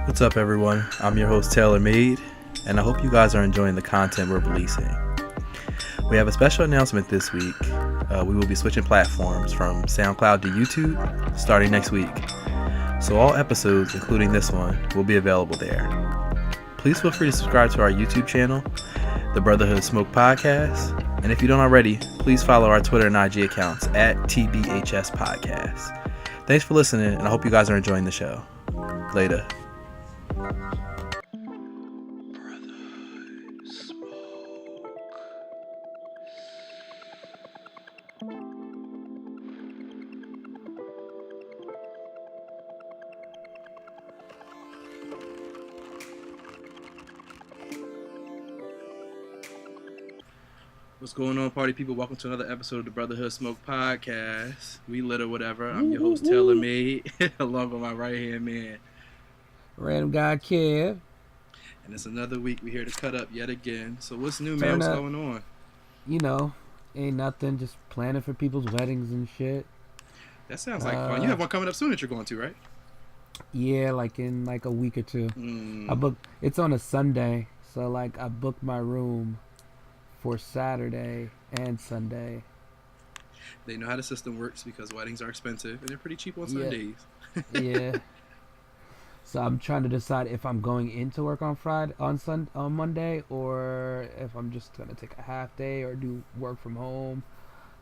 What's up, everyone? I'm your host, TailorMade, and I hope you guys are enjoying the content we're releasing. We have a special announcement this week. We will be switching platforms from SoundCloud to YouTube starting next week. So all episodes, including this one, will be available there. Please feel free to subscribe to our YouTube channel, The Brotherhood Smoke Podcast. And if you don't already, please follow our Twitter and IG accounts at TBHS Podcast. Thanks for listening, and I hope you guys are enjoying the show. Later. What's going on, party people? Welcome to another episode of the Brotherhood Smoke Podcast. We lit or whatever. I'm your host, TailorMade, along with my right-hand man, RandomguyKev. And it's another week. We're here to cut up yet again. So what's new, man? What's going on? You know, ain't nothing. Just planning for people's weddings and shit. That sounds like fun. You have one coming up soon that you're going to, right? Yeah, like in like a week or two. I booked. It's on a Sunday, so like I booked my room for Saturday and Sunday. They know how the system works because weddings are expensive and they're pretty cheap on Sundays. Yeah. So I'm trying to decide if I'm going into work on Monday, or if I'm just gonna take a half day or do work from home.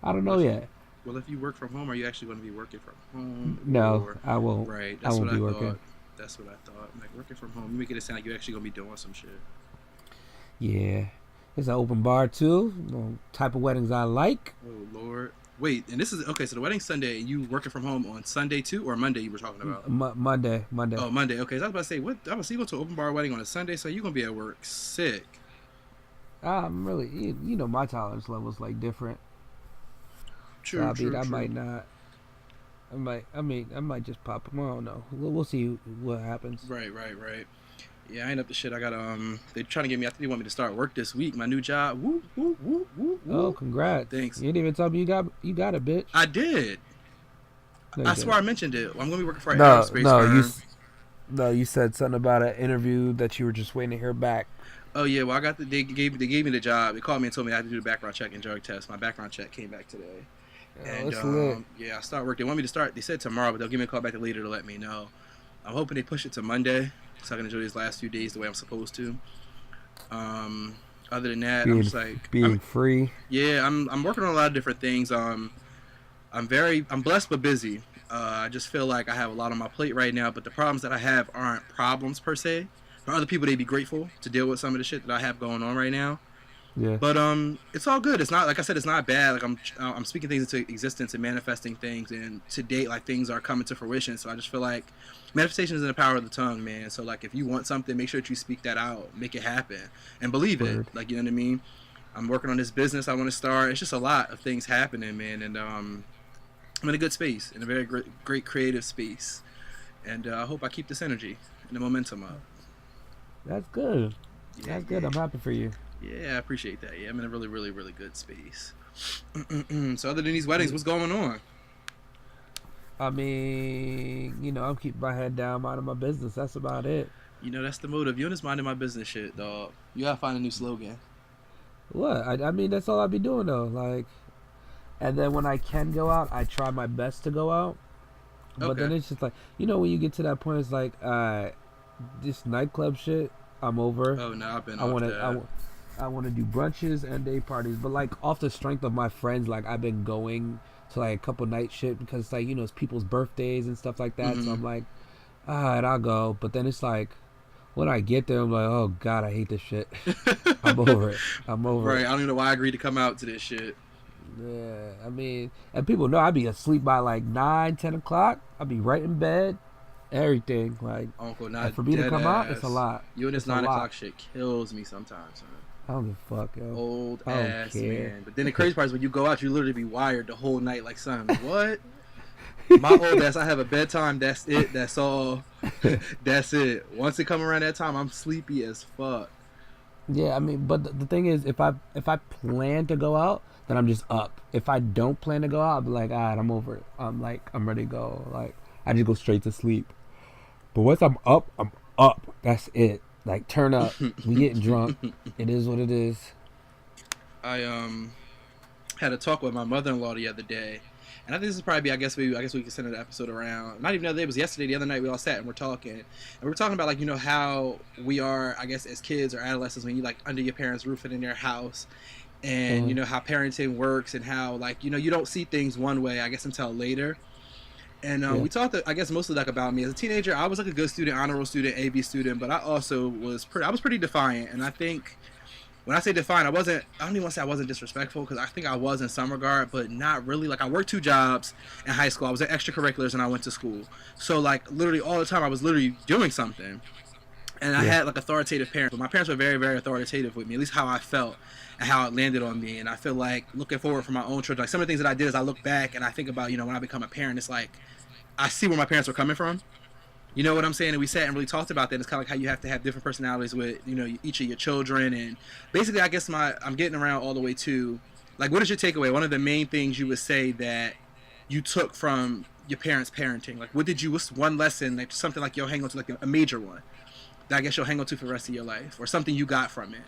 I don't know yet. Well, if you work from home, are you actually going to be working from home? No, I won't. Right, I won't be working. That's what I thought. Like, working from home, you make it sound like you're actually going to be doing some shit. Yeah. It's an open bar too. Type of weddings I like. Oh Lord! Wait, and this is okay. So the wedding's Sunday, and you working from home on Sunday too, or Monday? You were talking about Monday. Oh, Monday. Okay, so I was about to say, what? I was going to an open bar wedding on a Sunday, so you're gonna be at work sick. I'm really, you know, my tolerance level's like different. True. I might not. I might just pop them. I don't know. We'll see what happens. Right. Yeah, I ain't up to shit. I got they're trying to get me. I think they want me to start work this week. My new job. Woo. Oh, congrats! Thanks. You didn't even tell me you got it, bitch. I did. No, I swear I mentioned it. I'm gonna be working for an aerospace firm. You said something about an interview that you were just waiting to hear back. Oh yeah, well they gave me the job. They called me and told me I had to do the background check and drug test. My background check came back today. And yeah, I start work. They want me to start. They said tomorrow, but they'll give me a call back later to let me know. I'm hoping they push it to Monday, so I can enjoy these last few days the way I'm supposed to. Other than that, I'm just like being free. Yeah, I'm working on a lot of different things. I'm blessed but busy. I just feel like I have a lot on my plate right now, but the problems that I have aren't problems per se. For other people, they'd be grateful to deal with some of the shit that I have going on right now. Yeah. But it's all good. It's not, like I said, it's not bad. Like I'm speaking things into existence and manifesting things, and to date, like, things are coming to fruition. So I just feel like manifestation is in the power of the tongue, man. So like, if you want something, make sure that you speak that out, make it happen, and believe it. Like, you know what I mean? I'm working on this business I want to start. It's just a lot of things happening, man, and I'm in a good space, in a very great creative space, and I hope I keep this energy and the momentum up. That's good. Yeah, That's good. I'm happy for you. Yeah, I appreciate that. Yeah, I'm in a really, really, really good space. So other than these weddings, what's going on? I mean, you know, I'm keeping my head down, minding my business. That's about it. You know, that's the motive. You and this minding my business shit, dog. You gotta find a new slogan. What? I mean, that's all I be doing, though. Like, and then when I can go out, I try my best to go out. But then it's just like, you know, when you get to that point, it's like, this nightclub shit, I'm over. Oh, no, I've been off that. I want to do brunches and day parties, but like off the strength of my friends, like I've been going to like a couple night shit because it's like, you know, it's people's birthdays and stuff like that. So I'm like, all right, I'll go. But then it's like, when I get there, I'm like, oh God, I hate this shit. I'm over it. Right, I don't even know why I agreed to come out to this shit. Yeah, I mean, and people know I be asleep by like 9, 10 o'clock. I'll be right in bed. Everything, like, Uncle, not for me to come out, it's a lot. You and this 9 o'clock shit kills me sometimes, man. I don't give a fuck, yo. Old ass man. But then the crazy part is when you go out, you literally be wired the whole night. Like, son, what? My old ass, I have a bedtime. That's it. That's all. That's it. Once it come around that time, I'm sleepy as fuck. Yeah, I mean, but the thing is, if I plan to go out, then I'm just up. If I don't plan to go out, I'll be like, all right, I'm over it. I'm ready to go. Like, I just go straight to sleep. But once I'm up, I'm up. That's it. Like, turn up. We getting drunk. It is what it is. I had a talk with my mother-in-law the other day, and I think this is probably I guess we could send an episode around. Not even the other day, it was yesterday. The other night we all sat and we're talking, and we were talking about like how we are, I guess, as kids or adolescents when you like under your parents' roof and in their house, and how parenting works and how like you don't see things one way I guess until later. And we talked, I guess, mostly like about me as a teenager. I was like a good student, honor roll student, AB student, but I also was pretty defiant. And I think when I say defiant, I don't even want to say I wasn't disrespectful because I think I was in some regard, but not really. Like I worked 2 jobs in high school. I was in extracurriculars and I went to school. So like literally all the time I was literally doing something. And I had like authoritative parents, but my parents were very, very authoritative with me, at least how I felt and how it landed on me. And I feel like looking forward for my own children, like some of the things that I did is I look back and I think about, when I become a parent, it's like I see where my parents were coming from. You know what I'm saying? And we sat and really talked about that. It's kind of like how you have to have different personalities with, each of your children. And basically, I guess I'm getting around all the way to, like, what is your takeaway? One of the main things you would say that you took from your parents' parenting. Like, what's one lesson, like something like you'll hang on to, like a major one, that I guess you'll hang on to for the rest of your life, or something you got from it?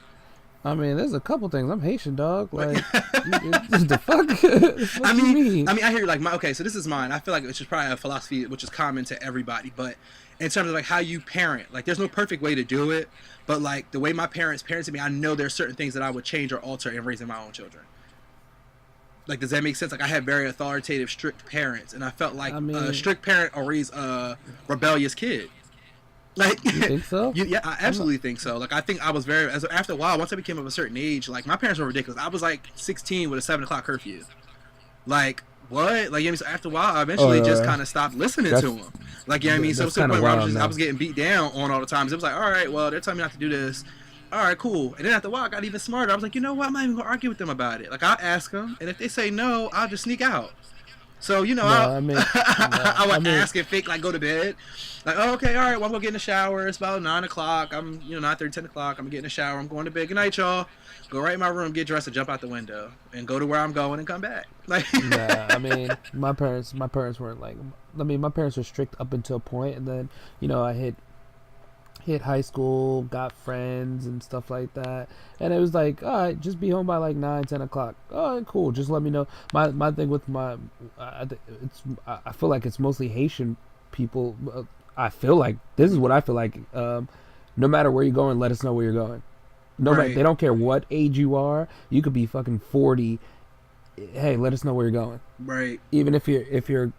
I mean, there's a couple things. I'm Haitian, dog. Like, the fuck? I mean, I hear you. Like, so this is mine. I feel like it's just probably a philosophy which is common to everybody. But in terms of like how you parent, like, there's no perfect way to do it. But like the way my parents parented me, I know there's certain things that I would change or alter in raising my own children. Like, does that make sense? Like, I had very authoritative, strict parents, and I felt like a strict parent will raise a rebellious kid. Like, you think so? Yeah, I absolutely think so. Like, I think I was after a while, once I became of a certain age, like, my parents were ridiculous. I was like 16 with a 7 o'clock curfew. Like, what? Like, so after a while, I eventually just kind of stopped listening to them. Like, I mean? So to the point where I was getting beat down on all the time. It was like, all right, well, they're telling me not to do this. All right, cool. And then after a while, I got even smarter. I was like, you know what? I'm not even going to argue with them about it. Like, I'll ask them, and if they say no, I'll just sneak out. So, I would ask and fake, like, go to bed. Like, oh, okay, all right, well, I'm going to get in the shower. It's about 9 o'clock. I'm, 9:30, 10 o'clock. I'm going to get in the shower. I'm going to bed. Good night, y'all. Go right in my room, get dressed, and jump out the window. And go to where I'm going and come back. Like, I mean, my parents weren't like, my parents were strict up until a point. And then, I hit high school, got friends and stuff like that, and it was like, all right, just be home by like 9-10 o'clock. All right, cool, just let me know. My thing with I feel like it's mostly Haitian people. I feel like this is what I feel like. No matter where you're going, let us know where you're going. They don't care what age you are. You could be fucking 40. Hey, let us know where you're going. Right. Even if you're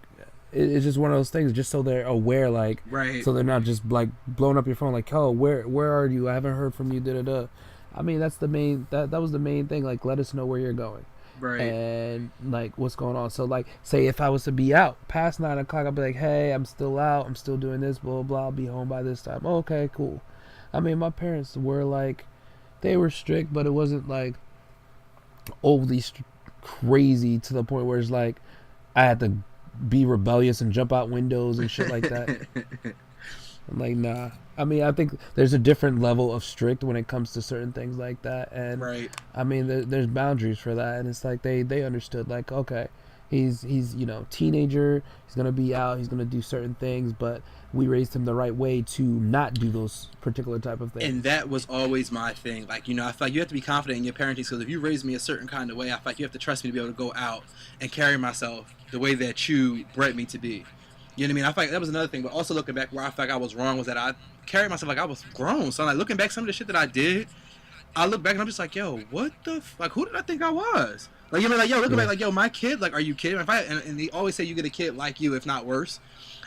it's just one of those things, just so they're aware, like, so they're not just like blowing up your phone, like, oh, where are you? I haven't heard from you. I mean, that's the main. That was the main thing. Like, let us know where you're going, and like what's going on. So, like, say if I was to be out past 9 o'clock, I'd be like, hey, I'm still out. I'm still doing this. Blah blah. I'll be home by this time. Oh, okay, cool. I mean, my parents were like, they were strict, but it wasn't like overly crazy to the point where it's like I had to be rebellious and jump out windows and shit like that. I'm like, nah. I mean, I think there's a different level of strict when it comes to certain things like that, and I mean, there's boundaries for that, and it's like they understood, like, okay, he's teenager, he's gonna be out, he's gonna do certain things, but we raised him the right way to not do those particular type of things. And that was always my thing. Like, I feel like you have to be confident in your parenting, because if you raise me a certain kind of way, I feel like you have to trust me to be able to go out and carry myself the way that you bred me to be. You know what I mean? I feel like that was another thing. But also looking back, where I feel like I was wrong was that I carried myself like I was grown. So like looking back, some of the shit that I did, I look back and I'm just like, yo, what the like? Who did I think I was? Like, you know, like, yo, looking back, like, yo, my kid, like, are you kidding? And they always say you get a kid like you, if not worse.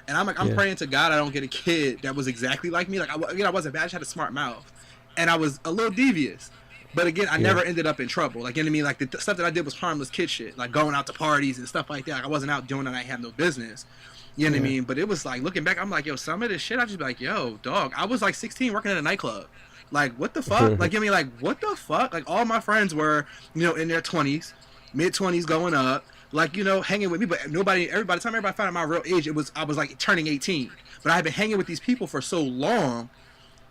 And I'm like, I'm praying to God I don't get a kid that was exactly like me. Like, I wasn't bad. I just had a smart mouth, and I was a little devious. But again, I never ended up in trouble. Like, you know what I mean? Like, the stuff that I did was harmless kid shit. Like, going out to parties and stuff like that. Like, I wasn't out doing that. I had no business. You know what I mean? But it was like, looking back, I'm like, yo, some of this shit, I just be like, yo, dog, I was like 16 working at a nightclub. Like, what the fuck? Like, you know what I mean? Like, what the fuck? Like, all my friends were, in their 20s, mid-20s going up. Like, hanging with me. But by the time everybody found out my real age, I was like turning 18. But I had been hanging with these people for so long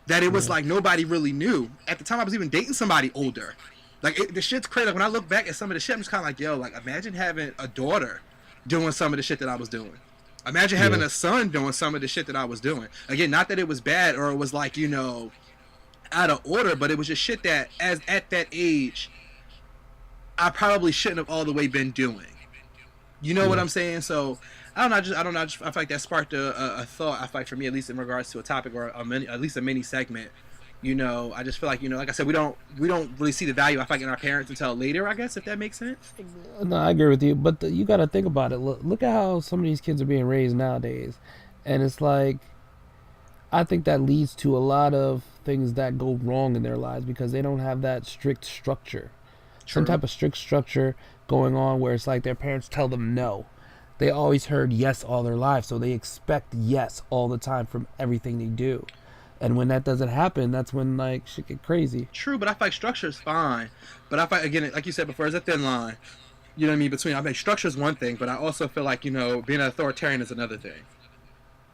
that it was like nobody really knew. At the time, I was even dating somebody older. Like, the shit's crazy. Like, when I look back at some of the shit, I'm just kind of like, yo, like, imagine having a daughter doing some of the shit that I was doing. Imagine having a son doing some of the shit that I was doing. Again, not that it was bad or it was like, you know, out of order, but it was just shit that at that age I probably shouldn't have all the way been doing. You know what I'm saying? So I don't know. I feel like that sparked a thought. I feel like for me, at least in regards to a topic or at least a mini segment. You know, I just feel like, you know, like I said, we don't really see the value, I feel like, in our parents until later, I guess, if that makes sense. No, I agree with you, but you got to think about it. Look at how some of these kids are being raised nowadays, and it's like, I think that leads to a lot of things that go wrong in their lives because they don't have that strict structure. True. Some type of strict structure going on where it's like their parents tell them no. They always heard yes all their lives, so they expect yes all the time from everything they do. And when that doesn't happen, that's when, like, shit get crazy. True, but I feel like structure is fine. But I feel like, again, like you said before, there's a thin line. You know what I mean? Between, I mean, structure is one thing, but I also feel like, you know, being an authoritarian is another thing.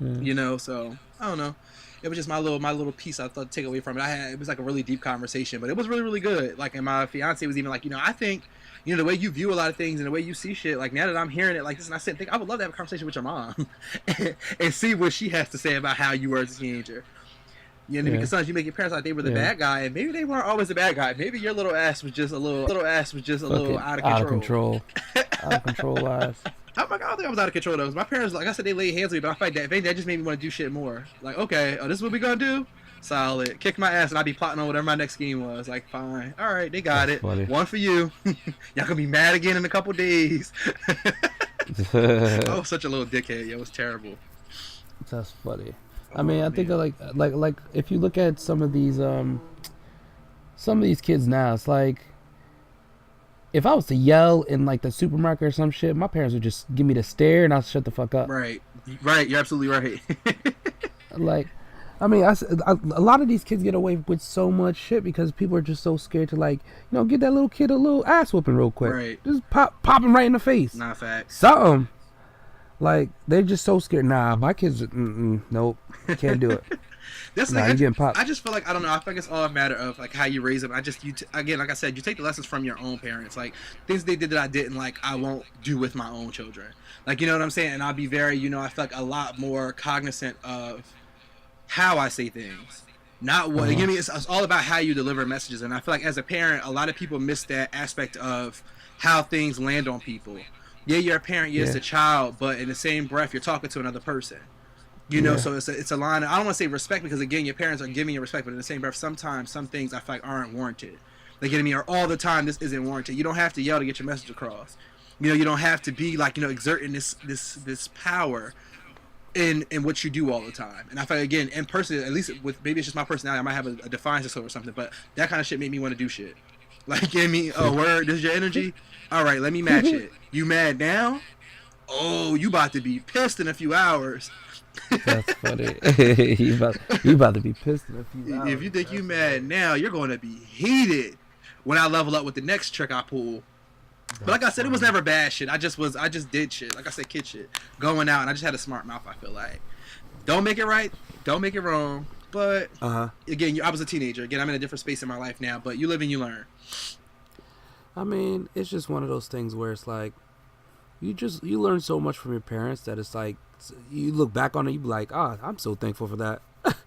You know, so I don't know. It was just my little piece I thought to take away from it. It was like a really deep conversation, but it was really, really good. Like, and my fiance was even like, you know, I think, you know, the way you view a lot of things and the way you see shit, like, now that I'm hearing it like this, and I sit and think, I would love to have a conversation with your mom and see what she has to say about how you were as a teenager. You know, because sometimes you make your parents like they were the bad guy, and maybe they weren't always the bad guy. Maybe your little ass was just a little out of control. Out of control ass. Oh my god, I don't think I was out of control though. My parents, like I said, they laid hands on me, but I fight that. That just made me want to do shit more. Like, okay, this is what we gonna do? Solid. Kick my ass, and I'd be plotting on whatever my next scheme was. Like, fine. All right, they got it. Funny. One for you. Y'all gonna be mad again in a couple days. I was such a little dickhead. It was terrible. That's funny. I mean, I think like if you look at some of these kids now, it's like, if I was to yell in like the supermarket or some shit, my parents would just give me the stare and I'll shut the fuck up. Right. You're absolutely right. Like, I mean, a lot of these kids get away with so much shit because people are just so scared to, like, you know, get that little kid a little ass whooping real quick. Right. Just pop him right in the face. Not facts. Something. Like, they're just so scared. Nah, my kids, nope, can't do it. That's nah, like, getting popped. I just feel like, I don't know, I feel like it's all a matter of like how you raise them. Again, like I said, you take the lessons from your own parents. Like, things they did that I didn't like, I won't do with my own children. Like, you know what I'm saying? And I'll be very, you know, I feel like a lot more cognizant of how I say things. Not what, you know, it's all about how you deliver messages. And I feel like as a parent, a lot of people miss that aspect of how things land on people. Yeah, you're a parent, yes, a child, but in the same breath, you're talking to another person. You know, so it's a line. I don't want to say respect because, again, your parents are giving you respect, but in the same breath, sometimes some things I feel like aren't warranted. Like, you know what I mean? Or all the time, this isn't warranted. You don't have to yell to get your message across. You know, you don't have to be like, you know, exerting this power in what you do all the time. And I feel like, again, in person, at least with maybe it's just my personality, I might have a defiance disorder or something, but that kind of shit made me want to do shit. Like, give me, oh, word, this is your energy? All right, let me match it. You mad now? Oh, you about to be pissed in a few hours. That's funny. you about to be pissed in a few hours. If you think you mad now, you're going to be heated when I level up with the next trick I pull. But like I said, it was never bad shit. I just did shit. Like I said, kid shit. Going out, and I just had a smart mouth, I feel like. Don't make it right. Don't make it wrong. But, again, I was a teenager. Again, I'm in a different space in my life now. But you live and you learn. I mean, it's just one of those things where it's like, you learn so much from your parents that it's like, you look back on it, you be like, I'm so thankful for that.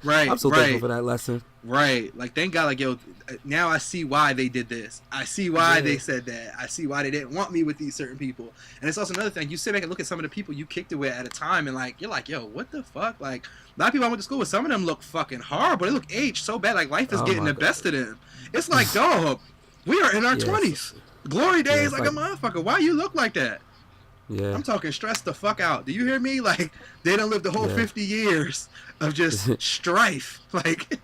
Right. I'm so thankful for that lesson. Right. Like, thank God, like, yo, now I see why they did this. I see why they said that. I see why they didn't want me with these certain people. And it's also another thing. You sit back and look at some of the people you kicked it with at a time, and, like, you're like, yo, what the fuck? Like, a lot of people I went to school with, some of them look fucking horrible. They look aged so bad. Like, life is getting the best of them. It's like, dog, we are in our 20s. Glory days like a motherfucker. Why you look like that? Yeah. I'm talking stressed the fuck out. Do you hear me? Like, they done lived the whole 50 years of just strife. Like,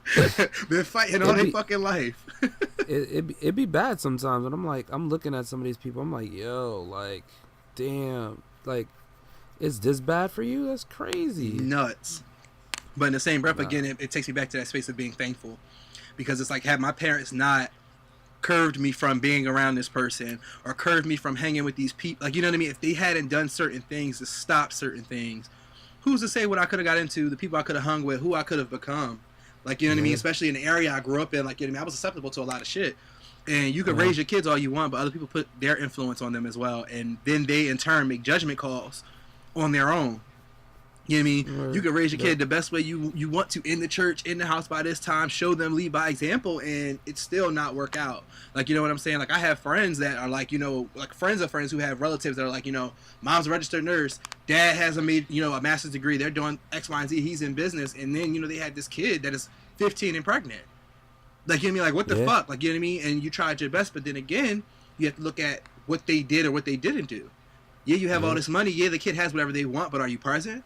been fighting all their fucking life. It'd be bad sometimes. And I'm looking at some of these people. I'm like, yo, like, damn. Like, is this bad for you? That's crazy. Nuts. But in the same breath, again, it takes me back to that space of being thankful. Because it's like, had my parents not curved me from being around this person or curved me from hanging with these people, like, you know what I mean, if they hadn't done certain things to stop certain things, who's to say what I could have got into, the people I could have hung with, who I could have become, like, you know what I mean, especially in the area I grew up in, like, you know what I mean, I was susceptible to a lot of shit, and you could raise your kids all you want, but other people put their influence on them as well, and then they in turn make judgment calls on their own. You know what I mean? Right. You can raise your kid the best way you want to in the church, in the house by this time, show them, lead by example, and it's still not work out. Like, you know what I'm saying? Like, I have friends that are like, you know, like friends of friends who have relatives that are like, you know, mom's a registered nurse, dad has a master's degree, they're doing X, Y, and Z, he's in business, and then, you know, they had this kid that is 15 and pregnant. Like, you know what I mean? Like, what the fuck? Like, you know what I mean? And you tried your best, but then again, you have to look at what they did or what they didn't do. Yeah, you have all this money. Yeah, the kid has whatever they want, but are you present?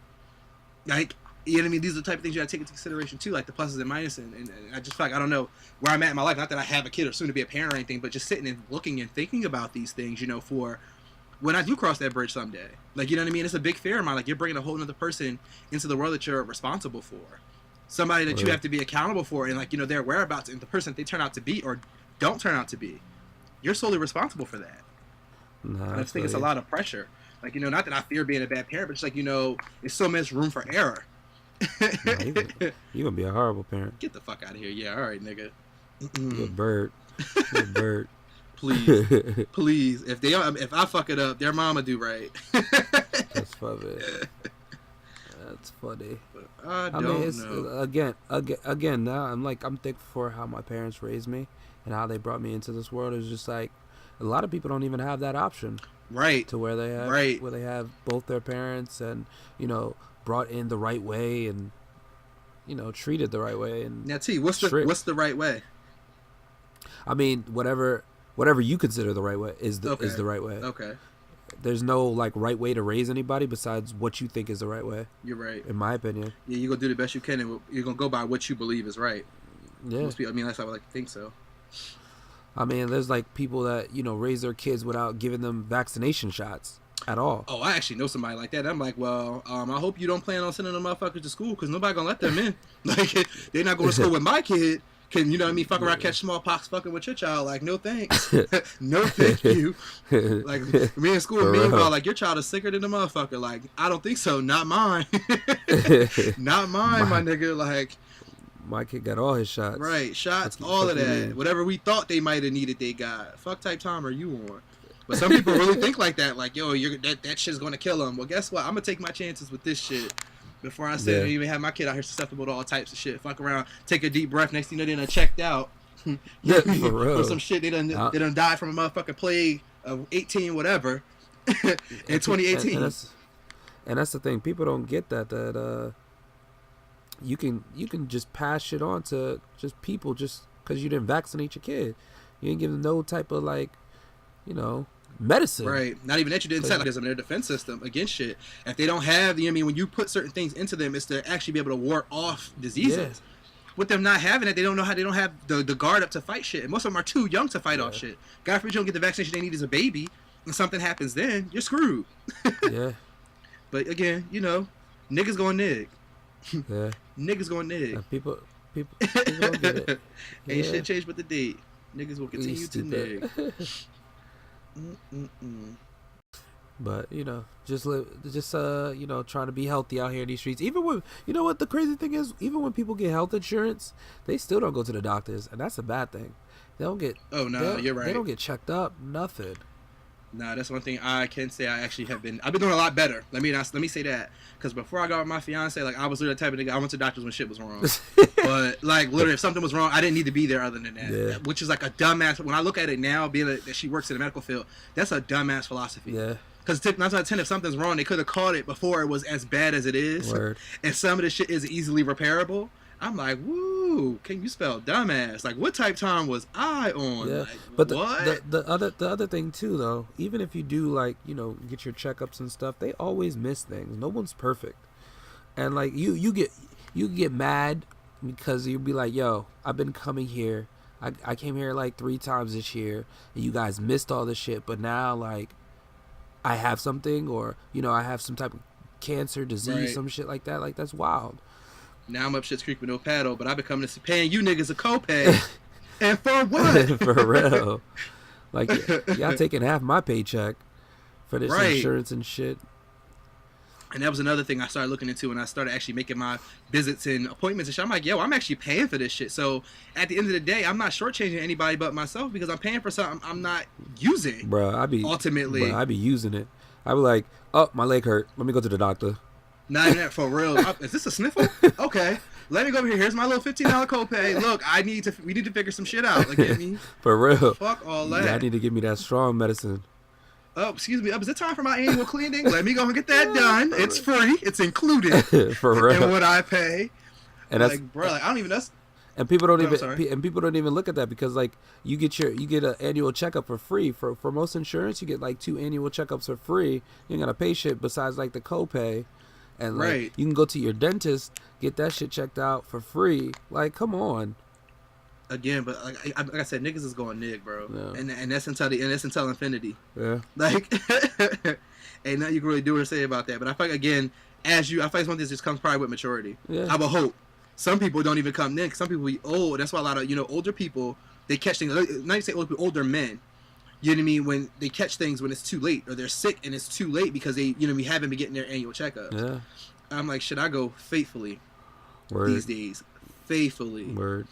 Like, you know what I mean? These are the type of things you gotta take into consideration too, like the pluses and minuses. And I just feel like I don't know where I'm at in my life. Not that I have a kid or soon to be a parent or anything, but just sitting and looking and thinking about these things, you know, for when I do cross that bridge someday. Like, you know what I mean? It's a big fear of mine. Like, you're bringing a whole other person into the world that you're responsible for, somebody that you have to be accountable for, and like, you know, their whereabouts and the person that they turn out to be or don't turn out to be. You're solely responsible for that. Nah, I just think it's a lot of pressure. Like, you know, not that I fear being a bad parent, but just like, you know, there's so much room for error. You're gonna be a horrible parent. Get the fuck out of here. Yeah, all right, nigga. You're a bird. You're a bird. Please. Please. If I fuck it up, their mama do right. That's funny. That's funny. I mean, don't know. Again, now I'm thankful for how my parents raised me and how they brought me into this world. It's just like a lot of people don't even have that option. Right. To where they have both their parents and, you know, brought in the right way and, you know, treated the right way. And now, T, what's the right way? I mean, whatever you consider the right way is the right way. Okay. There's no like right way to raise anybody besides what you think is the right way. You're right. In my opinion. Yeah, you're gonna do the best you can, and you're gonna go by what you believe is right. Yeah. Most people, I mean, that's how I like to think so. I mean, there's like people that, you know, raise their kids without giving them vaccination shots at all. Oh, I actually know somebody like that. I'm like, well, I hope you don't plan on sending them motherfuckers to school because nobody gonna let them in. Like, they're not going to school with my kid. Can, you know what I mean, fuck around, catch smallpox fucking with your child. Like, no thanks. No thank you. Like, me in school, meanwhile, like, your child is sicker than the motherfucker. Like, I don't think so. Not mine. Not mine, my nigga. Like, my kid got all his shots. Right, shots, all of that. Whatever we thought they might have needed, they got. Fuck type time are you on? But some people really think like that. Like, yo, that shit's going to kill them. Well, guess what? I'm going to take my chances with this shit. Before I said even have my kid out here susceptible to all types of shit. Fuck around, take a deep breath. Next thing you know, they done checked out. Yeah, for real. Or some shit, they done died from a motherfucking plague of 18 whatever in 2018. And that's the thing. People don't get that you can just pass shit on to just people just because you didn't vaccinate your kid. You didn't give them no type of like, you know, medicine. Right. Not even that, you didn't set like their defense system against shit. If they don't have the, I mean, when you put certain things into them, it's to actually be able to ward off diseases. Yeah. With them not having it, they don't have the guard up to fight shit. And most of them are too young to fight off shit. God forbid you don't get the vaccination they need as a baby, and something happens then, you're screwed. Yeah. But again, you know, niggas gonna nig. Yeah. Niggas gonna nig. People don't get it. Ain't shit changed but the date. Niggas will continue to nig. But you know, you know, trying to be healthy out here in these streets. Even when, you know what the crazy thing is, even when people get health insurance, they still don't go to the doctors, and that's a bad thing. They don't get. Oh no, you're right. They don't get checked up. Nothing. Nah, that's one thing I can say. I've been doing a lot better. Let me say that, because before I got with my fiance, like, I was literally the type of nigga, I went to doctors when shit was wrong. But like, literally, if something was wrong, I didn't need to be there other than that. Yeah. Which is like a dumbass. When I look at it now, being that she works in the medical field, that's a dumbass philosophy. Yeah. Because 9 out of 10, if something's wrong, they could have caught it before it was as bad as it is. Word. And some of the shit is easily repairable. I'm like, woo, can you spell dumbass? Like, what type time was I on? Yeah. Like, but what? The other thing too, though, even if you do, like, you know, get your checkups and stuff, they always miss things. No one's perfect. And like, you get mad because you'll be like, yo, I've been coming here. I came here like 3 times this year, and you guys missed all this shit. But now, like, I have something, or, you know, I have some type of cancer, disease, some shit like that. Like, that's wild. Now I'm up shit's creek with no paddle, but I've been coming to paying you niggas a copay. And for what? For real. Like, y'all taking half my paycheck for this insurance and shit. And that was another thing I started looking into when I started actually making my visits and appointments and shit. I'm like, yo, I'm actually paying for this shit. So at the end of the day, I'm not shortchanging anybody but myself, because I'm paying for something I'm not using. Bro, I be using it. I be like, oh, my leg hurt. Let me go to the doctor. Not even that, for real. Is this a sniffle? Okay. Let me go over here. Here's my little $15 copay. Look, we need to figure some shit out. Like, get me? For real. Fuck all that. Yeah, I need to give me that strong medicine. Oh, excuse me. Is it time for my annual cleaning? Let me go and get that done. It's free. It's included. For real. In what I pay. And like, bro, like, I don't even, and people don't sorry. people don't even look at that, because like you get an annual checkup for free. For most insurance, you get like 2 annual checkups for free. You ain't gotta pay shit besides like the copay. And like, right. you can go to your dentist, get that shit checked out for free. Like, come on. Again, but like I said, niggas is going nig, bro. Yeah. And that's until infinity. Yeah. Like, ain't nothing you can really do or say about that. But I feel like, again, I feel like one of this just comes probably with maturity. Yeah. I would hope. Some people don't even come nig. Some people be old. That's why a lot of, older people, they catch things. Not even say older people, older men. You know what I mean? When they catch things when it's too late, or they're sick and it's too late because they, we haven't been getting their annual checkups. Yeah. I'm like, should I go faithfully Word. these days? Faithfully. Word.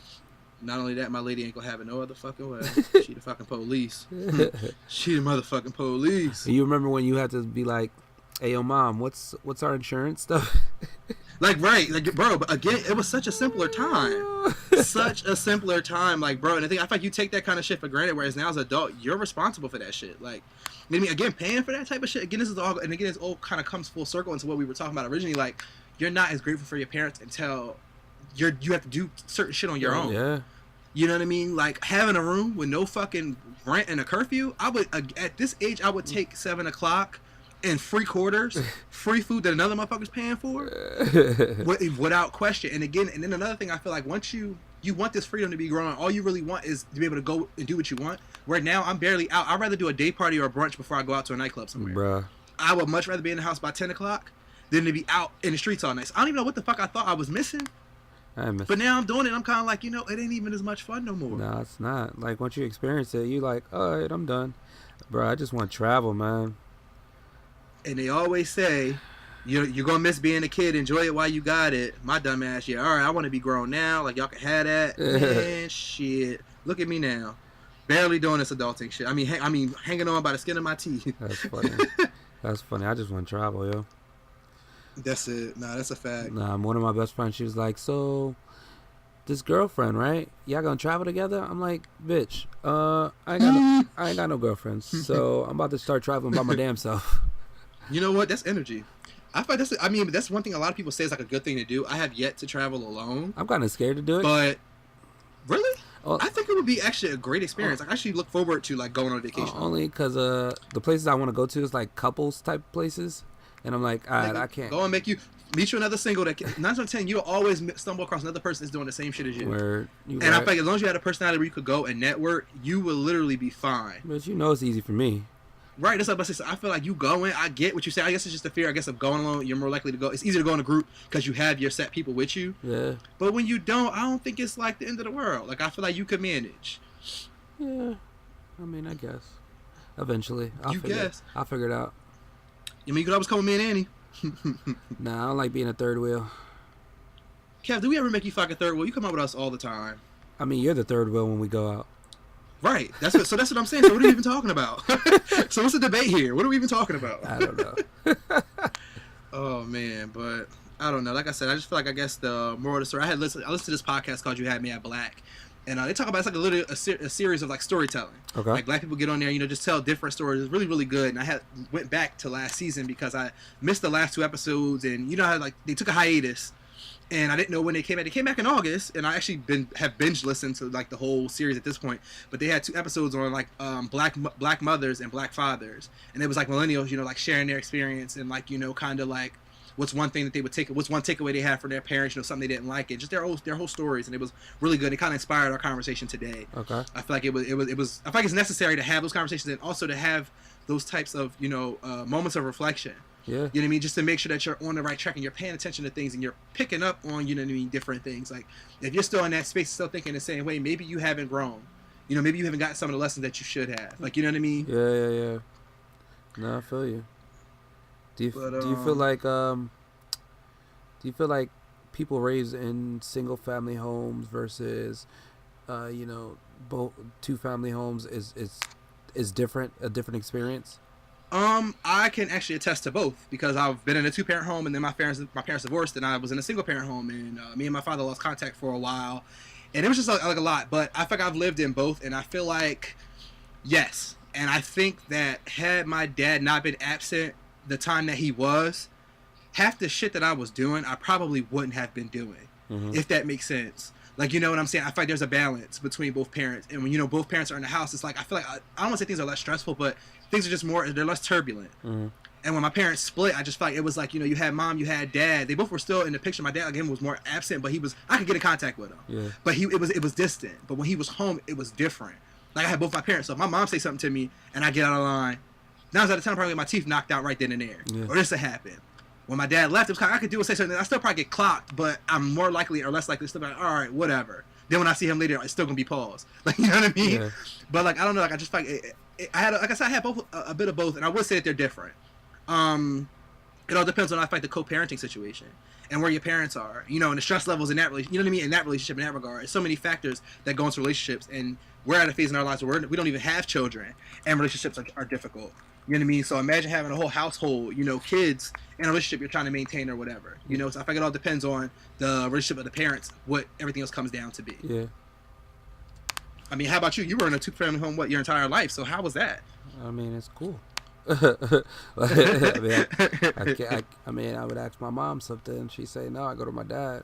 Not only that, my lady ain't gonna have it no other fucking way. She the fucking police. She the motherfucking police. You remember when you had to be like, "Hey, yo, mom, what's our insurance stuff?" Like, right, like, bro. But again, it was such a simpler time. Such a simpler time, like, bro. And I feel like you take that kind of shit for granted. Whereas now, as an adult, you're responsible for that shit. Like, I mean, again, paying for that type of shit. Again, this all kind of comes full circle into what we were talking about originally. Like, you're not as grateful for your parents until you have to do certain shit on your own. Yeah. You know what I mean? Like, having a room with no fucking rent and a curfew. I would, at this age, I would take 7 o'clock and free quarters, free food that another motherfucker's paying for, without question. And again, and then another thing, I feel like once you want this freedom to be growing, all you really want is to be able to go and do what you want. Where now I'm barely out. I'd rather do a day party or a brunch before I go out to a nightclub somewhere. Bruh. I would much rather be in the house by 10 o'clock than to be out in the streets all night. So I don't even know what the fuck I thought I was missing. But now I'm doing it. I'm kind of like, it ain't even as much fun no more. No, it's not. Like, once you experience it, you like, all right, I'm done. Bro, I just want to travel, man. And they always say, you're going to miss being a kid. Enjoy it while you got it. My dumb ass, all right, I want to be grown now. Like, y'all can have that. Man, shit. Look at me now. Barely doing this adulting shit. I mean, hanging on by the skin of my teeth. That's funny. That's funny. I just want to travel, yo. That's it. Nah, that's a fact. Nah, one of my best friends, she was like, so, this girlfriend, right? Y'all gonna travel together? I'm like, bitch, I ain't got no girlfriends, so I'm about to start traveling by my damn self. You know what? That's energy. I find that's one thing a lot of people say is like a good thing to do. I have yet to travel alone. I'm kind of scared to do it. But, really? Oh, I think it would be actually a great experience. Like, I actually look forward to, like, going on vacation. Only because the places I want to go to is like couples type places. And I'm like, all right, I can't. Go and meet you another single that 9 out of 10 you'll always stumble across another person that's doing the same shit as you. Word. And I feel like as long as you had a personality where you could go and network, you will literally be fine. But it's easy for me. Right, that's what I say. I feel like you going, I get what you say. I guess it's just the fear, of going alone. You're more likely to go. It's easier to go in a group because you have your set people with you. Yeah. But when you don't, I don't think it's like the end of the world. Like, I feel like you could manage. Yeah. I mean, I guess. Eventually. I'll figure it out. I mean, you could always come with me and Annie. Nah, I don't like being a third wheel. Kev, do we ever make you fuck a third wheel? You come out with us all the time. I mean, you're the third wheel when we go out. Right. That's what I'm saying. So what are we even talking about? So what's the debate here? What are we even talking about? I don't know. Oh man, but I don't know. Like I said, I just feel like, I guess the moral of the story. I listened to this podcast called "You Had Me at Black," and they talk about, it's like a series of like storytelling. Okay. Like, black people get on there, just tell different stories. It's really, really good. And I went back to last season because I missed the last 2 episodes, and you know how like they took a hiatus. And I didn't know when they came back. They came back in August, and I actually have binge listened to like the whole series at this point. But they had 2 episodes on like black mothers and black fathers, and it was like millennials, like sharing their experience and like kind of like what's one thing that they would take, what's one takeaway they had from their parents, something they didn't like, it just their whole stories, and it was really good. It kind of inspired our conversation today. Okay. I feel like it was. I feel like it's necessary to have those conversations and also to have those types of moments of reflection. Yeah. You know what I mean? Just to make sure that you're on the right track and you're paying attention to things and you're picking up on, different things. Like, if you're still in that space, still thinking the same way, maybe you haven't grown. Maybe you haven't gotten some of the lessons that you should have. Like, you know what I mean? Yeah. No, I feel you. Do you feel like people raised in single family homes versus both 2 family homes is different, a different experience? I can actually attest to both because I've been in a 2-parent home, and then my parents divorced, and I was in a single-parent home, and me and my father lost contact for a while, and it was just like a lot. But I feel like I've lived in both, and I feel like yes, and I think that had my dad not been absent the time that he was, half the shit that I was doing, I probably wouldn't have been doing, if that makes sense. Like, you know what I'm saying? I feel like there's a balance between both parents. And when, you know, both parents are in the house, it's like, I feel like, I don't want to say things are less stressful, but things are just they're less turbulent. And when my parents split, I just felt like it was like, you know, you had mom, you had dad. They both were still in the picture. My dad, again, was more absent, but I could get in contact with him. Yeah. But it was distant. But when he was home, it was different. Like, I had both my parents. So if my mom say something to me and I get out of line, 9 times out of 10, probably my teeth knocked out right then and there. Yeah. Or this would happen. When my dad left, it was kind of, I could do and say something. I still probably get clocked, but I'm more likely or less likely to still be like, all right, whatever. Then when I see him later, it's still gonna be paused. Like, you know what I mean? Yeah. But like, I don't know. Like, I just feel like I had, like I said, I had both a bit of both, and I would say that they're different. It all depends on, I feel like, the co-parenting situation and where your parents are. You know, and the stress levels in that relationship. You know what I mean? In that relationship, in that regard, there's so many factors that go into relationships, and we're at a phase in our lives where we don't even have children, and relationships are difficult. You know what I mean? So imagine having a whole household, you know, kids in a relationship you're trying to maintain or whatever. You know, so I think it all depends on the relationship of the parents, what everything else comes down to be. Yeah. I mean, how about you? You were in a 2-family home, your entire life? So how was that? I mean, it's cool. I would ask my mom something, and she'd say, no, I go to my dad.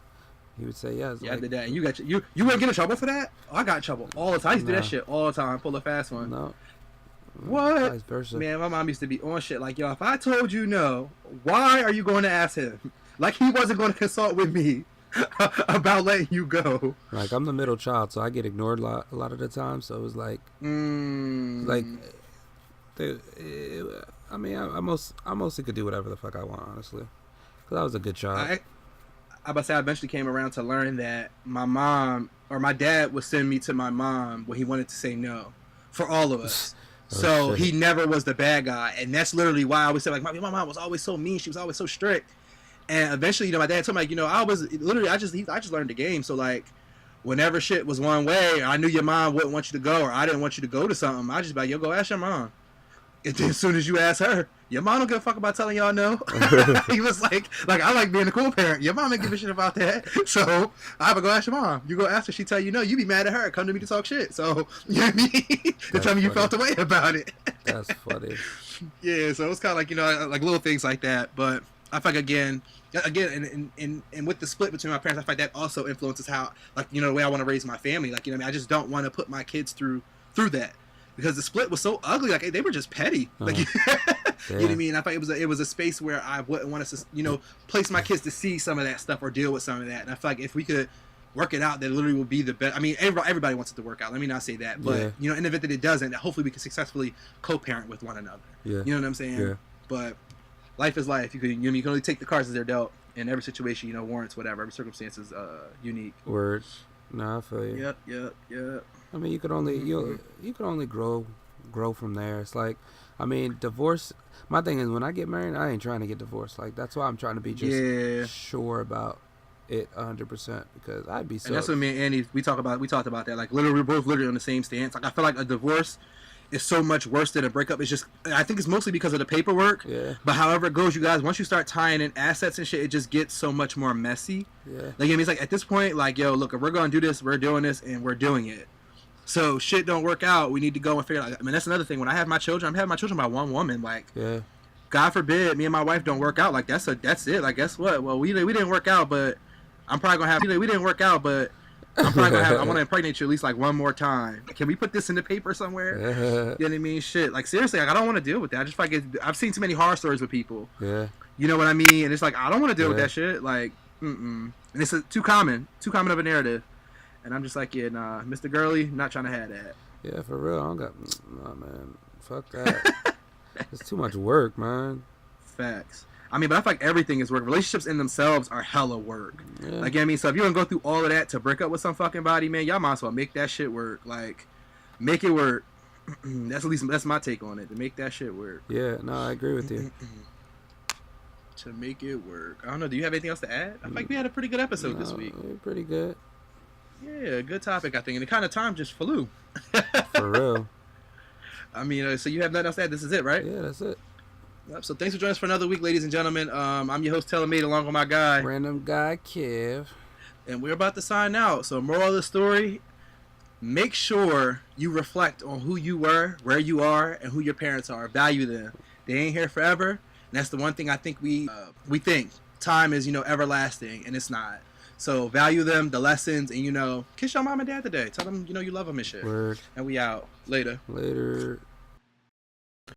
He would say yes. Yeah, I did that. And you wouldn't get in trouble for that? Oh, I got in trouble all the time. I used to do that shit all the time. Pull a fast one. No. What? Vice versa. Man, my mom used to be on shit like, yo, if I told you no, why are you going to ask him? Like, he wasn't going to consult with me about letting you go. Like, I'm the middle child, so I get ignored a lot of the time. So it was like, I mostly could do whatever the fuck I want, honestly, because I was a good child. I eventually came around to learn that my mom or my dad would send me to my mom when he wanted to say no for all of us. So he never was the bad guy, and that's literally why I always say, like, my mom was always so mean. She was always so strict. And eventually, you know, my dad told me, like, you know, I just learned the game. So like, whenever shit was one way, I knew your mom wouldn't want you to go, or I didn't want you to go to something, I just be like, yo, go ask your mom. And then as soon as you ask her, your mom don't give a fuck about telling y'all no. He was like, I like being a cool parent. Your mom ain't give a shit about that. So I would go ask your mom. You go ask her, she tell you no, you be mad at her. Come to me to talk shit. So, you know what I mean? To tell me you felt the way about it. That's funny. Yeah, so it was kind of like, you know, like little things like that. But I feel like, again, and with the split between my parents, I feel like that also influences how, like, you know, the way I want to raise my family. Like, you know what I mean? I just don't want to put my kids through that. Because the split was so ugly, like they were just petty. Like, you know what I mean? I thought it was a space where I wouldn't want to, you know, place my kids to see some of that stuff or deal with some of that. And I feel like if we could work it out, that literally would be the best. I mean, everybody wants it to work out. Let me not say that, but you know, in the event that it doesn't, hopefully we can successfully co-parent with one another. Yeah. You know what I'm saying? Yeah. But life is life. You can only take the cards as they're dealt. And every situation, you know, warrants whatever. Every circumstance is unique. Words. Nah, I feel you. Yep. I mean, you could only grow from there. It's like, I mean, divorce. My thing is, when I get married, I ain't trying to get divorced. Like, that's why I'm trying to be just sure about it 100%, because I'd be so. And that's what me and Andy we talked about that. Like, literally, we're both literally on the same stance. Like, I feel like a divorce is so much worse than a breakup. It's just, I think it's mostly because of the paperwork. Yeah. But however it goes, you guys, once you start tying in assets and shit, it just gets so much more messy. Yeah. Like, I mean, it's like at this point, like, yo, look, if we're gonna do this, we're doing this, and we're doing it. So shit don't work out, we need to go and figure it out. I mean, that's another thing. When I have my children, I'm having my children by one woman. Like, God forbid, me and my wife don't work out. Like, that's it. Like, guess what? Well, we didn't work out, but I'm probably gonna have. We didn't work out, but I'm probably gonna have. I want to impregnate you at least like one more time. Can we put this in the paper somewhere? You know what I mean? Shit. Like, seriously, like, I don't want to deal with that. I just feel like I've seen too many horror stories with people. Yeah. You know what I mean? And it's like, I don't want to deal with that shit. Like, And it's too common of a narrative. And I'm just like, yeah, nah, Mr. Gurley, not trying to have that. Yeah, for real. I don't got, nah, man. Fuck that. It's too much work, man. Facts. I mean, but I feel like everything is work. Relationships in themselves are hella work. Yeah. Like, you know what I mean? So if you're going to go through all of that to break up with some fucking body, man, y'all might as well make that shit work. Like, make it work. That's my take on it. To make that shit work. Yeah, no, I agree with you. To make it work. I don't know. Do you have anything else to add? I think we had a pretty good episode this week. Pretty good. Yeah, good topic, I think. And the kind of time just flew. For real. I mean, so you have nothing else to add? This is it, right? Yeah, that's it. Yep, so thanks for joining us for another week, ladies and gentlemen. I'm your host, TailorMade, along with my guy. Random guy Kev. And we're about to sign out. So moral of the story, make sure you reflect on who you were, where you are, and who your parents are. Value them. They ain't here forever. And that's the one thing I think we think time is, everlasting, and it's not. So value them, the lessons, and, kiss your mom and dad today. Tell them, you love them and shit. Word. And we out. Later. Later.